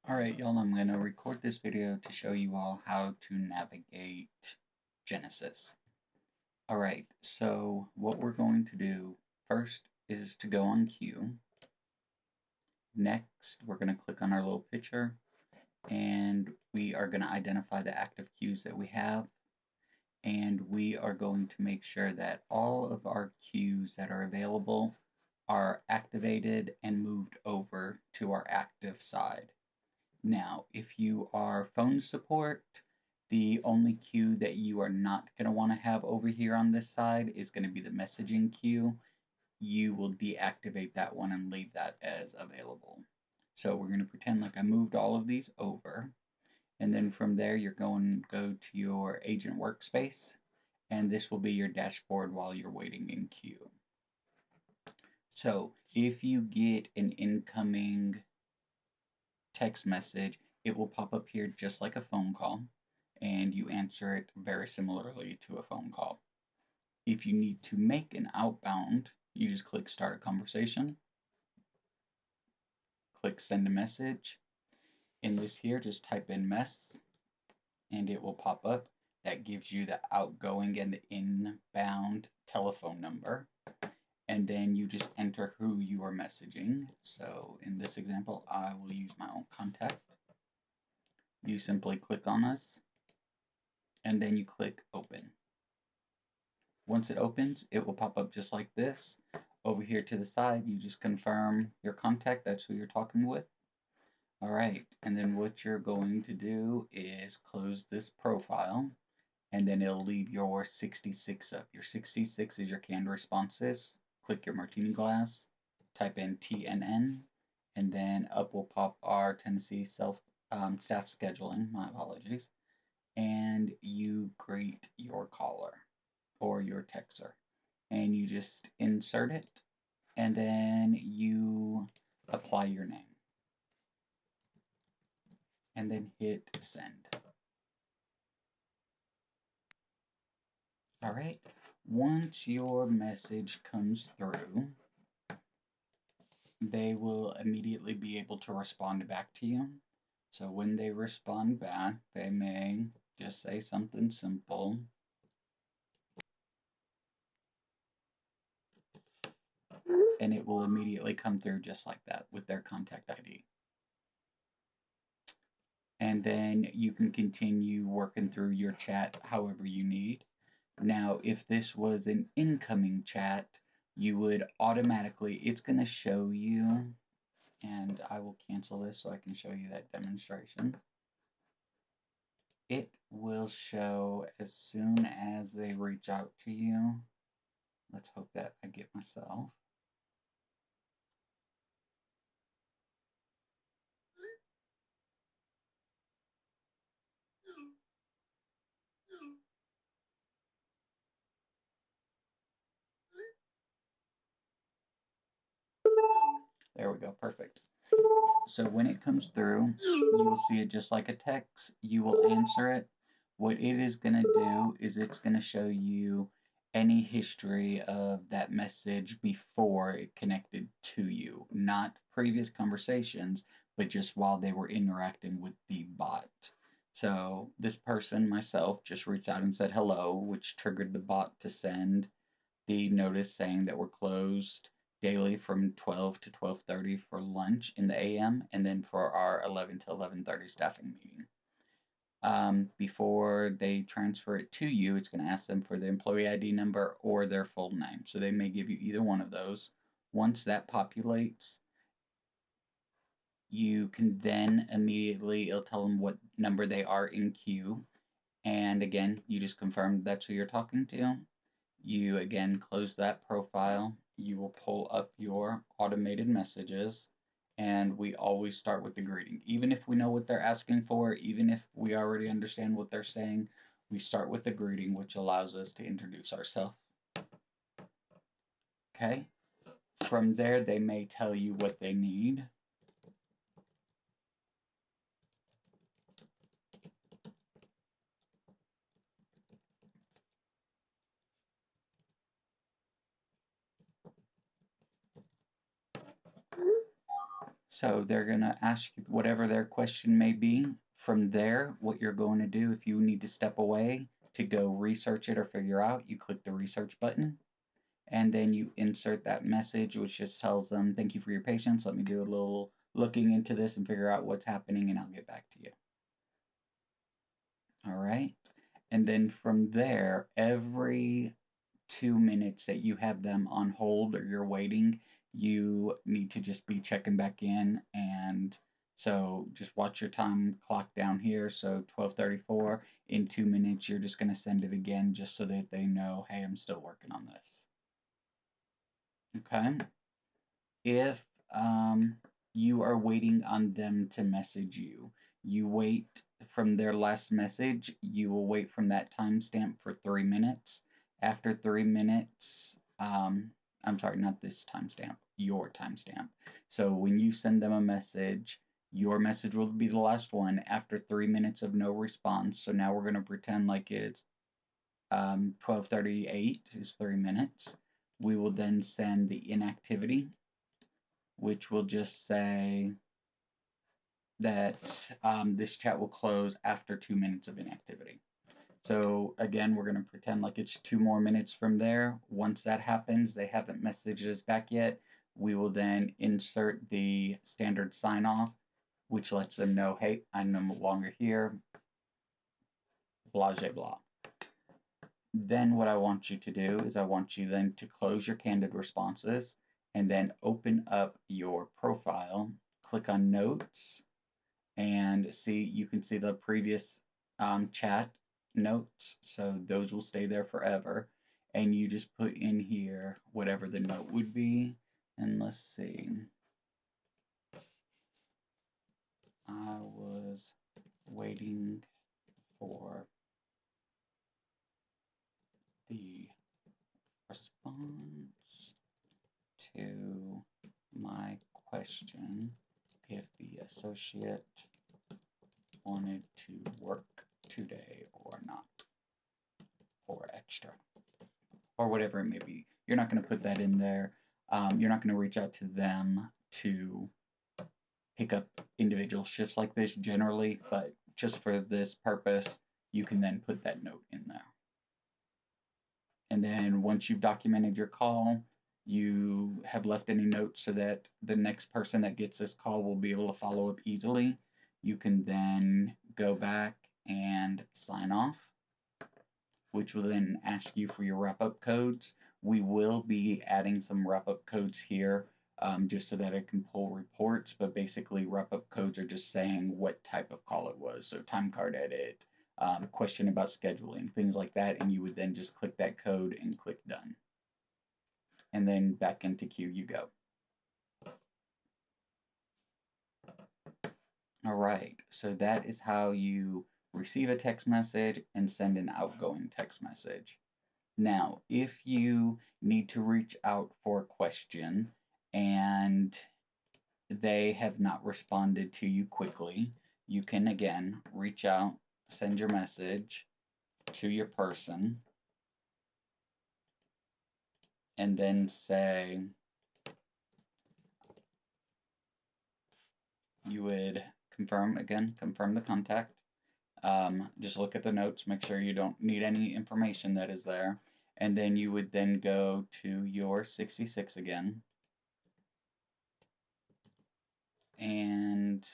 Alright, y'all, I'm going to record this video to show you all how to navigate Genesys. Alright, so what we're going to do first is to go on queue. Next, we're going to click on our little picture, and we are going to identify the active queues that we have, and we are going to make sure that all of our queues that are available are activated and moved over to our active side. Now, if you are phone support, the only queue that you are not going to want to have over here on this side is going to be the messaging queue. You will deactivate that one and leave that as available. So we're going to pretend like I moved all of these over. And then from there, you're going to go to your agent workspace. And this will be your dashboard while you're waiting in queue. So if you get an incoming text message, it will pop up here just like a phone call, and you answer it very similarly to a phone call. If you need to make an outbound, you just click Start a Conversation, click Send a Message. In this here, just type in mess, and it will pop up. That gives you the outgoing and the inbound telephone number. And then you just enter who you are messaging. So in this example, I will use my own contact. You simply click on us, and then you click Open. Once it opens, it will pop up just like this. Over here to the side, you just confirm your contact, that's who you're talking with. All right, and then what you're going to do is close this profile, and then it'll leave your 66 up. Your 66 is your canned responses. Click your martini glass, type in TNN, and then up will pop our Tennessee staff scheduling, my apologies, and you greet your caller or your texter, and you just insert it, and then you apply your name, and then hit send. All right, once your message comes through, they will immediately be able to respond back to you. So when they respond back, they may just say something simple. And it will immediately come through just like that with their contact ID. And then you can continue working through your chat however you need. Now, if this was an incoming chat, you would automatically, it's going to show you, and I will cancel this so I can show you that demonstration. It will show as soon as they reach out to you. Let's hope that I get myself. There we go, perfect. So when it comes through, you will see it just like a text. You will answer it. What it is going to do is it's going to show you any history of that message before it connected to you. Not previous conversations, but just while they were interacting with the bot. So this person, myself, just reached out and said hello, which triggered the bot to send the notice saying that we're closed daily from 12 to 12:30 for lunch in the AM, and then for our 11 to 11:30 staffing meeting. Before they transfer it to you, it's going to ask them for the employee ID number or their full name. So they may give you either one of those. Once that populates, you can then immediately, it'll tell them what number they are in queue. And again, you just confirm that's who you're talking to. You again close that profile. You will pull up your automated messages, and we always start with the greeting. Even if we know what they're asking for, even if we already understand what they're saying, we start with the greeting, which allows us to introduce ourselves. Okay? From there, they may tell you what they need. So they're going to ask you whatever their question may be. From there, what you're going to do, if you need to step away to go research it or figure out, you click the research button and then you insert that message, which just tells them, thank you for your patience. Let me do a little looking into this and figure out what's happening, and I'll get back to you. All right. And then from there, every 2 minutes that you have them on hold or you're waiting, you need to just be checking back in. And so just watch your time clock down here. So 12:34, in 2 minutes, you're just going to send it again just so that they know, hey, I'm still working on this. Okay. If you are waiting on them to message you, you wait from their last message, you will wait from that timestamp for 3 minutes. After 3 minutes, I'm sorry, not this timestamp, your timestamp. So when you send them a message, your message will be the last one after 3 minutes of no response. So now we're going to pretend like it's 12:38 is 3 minutes. We will then send the inactivity, which will just say that this chat will close after 2 minutes of inactivity. So again, we're going to pretend like it's 2 more minutes from there. Once that happens, they haven't messaged us back yet. We will then insert the standard sign off, which lets them know, hey, I'm no longer here, blah, blah, blah. Then what I want you to do is I want you then to close your candid responses and then open up your profile, click on notes, and see, you can see the previous chat notes, so those will stay there forever. And you just put in here whatever the note would be. And let's see, I was waiting for the response to my question if the associate wanted to work today or not, or extra, or whatever it may be. You're not going to put that in there. You're not going to reach out to them to pick up individual shifts like this generally, but just for this purpose, you can then put that note in there. And then once you've documented your call, you have left any notes so that the next person that gets this call will be able to follow up easily. You can then go back and sign off, which will then ask you for your wrap-up codes. We will be adding some wrap-up codes here just so that it can pull reports, but basically wrap-up codes are just saying what type of call it was. So time card edit, question about scheduling, things like that, and you would then just click that code and click done. And then back into queue you go. All right, so that is how you receive a text message and send an outgoing text message. Now, if you need to reach out for a question and they have not responded to you quickly, you can again reach out, send your message to your person, and then say, you would confirm the contact. Just look at the notes, make sure you don't need any information that is there. And then you would then go to your 66 again. And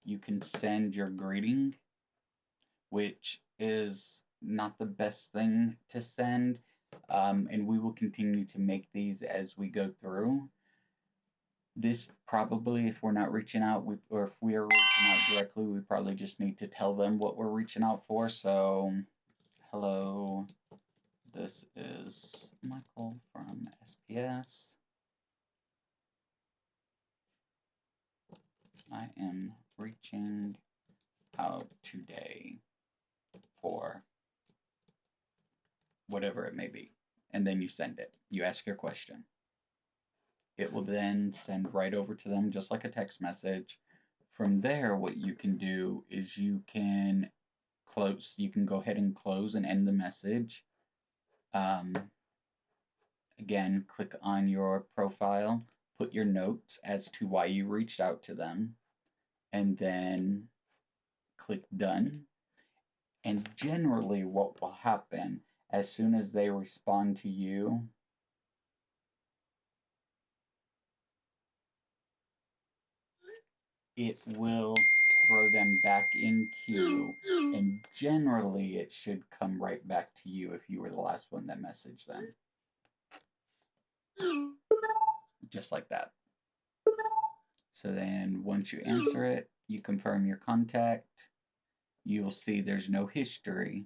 you can send your greeting, which is not the best thing to send. And we will continue to make these as we go through. This probably, if we're not reaching out, or if we are reaching out directly, we probably just need to tell them what we're reaching out for. So, hello, this is Michael from SPS. I am reaching out today for whatever it may be. And then you send it. You ask your question. It will then send right over to them just like a text message. From there, what you can do is you can go ahead and close and end the message. Again, click on your profile, put your notes as to why you reached out to them, and then click done. And generally what will happen as soon as they respond to you, it will throw them back in queue, and generally it should come right back to you if you were the last one that messaged them. Just like that. So then once you answer it, you confirm your contact, you will see there's no history.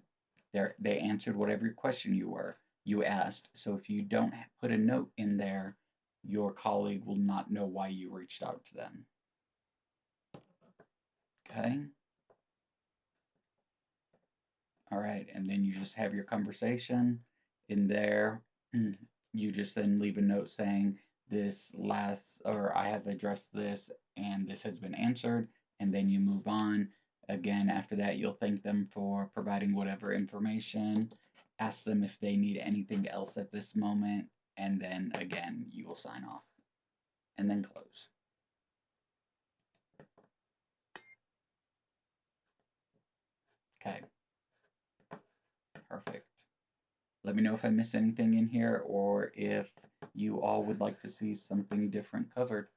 They answered whatever question you asked. So if you don't put a note in there, your colleague will not know why you reached out to them. Okay? All right, and then you just have your conversation in there. You just then leave a note saying I have addressed this and this has been answered, and then you move on. Again, after that, you'll thank them for providing whatever information, ask them if they need anything else at this moment, and then again, you will sign off and then close. Okay, perfect. Let me know if I missed anything in here or if you all would like to see something different covered.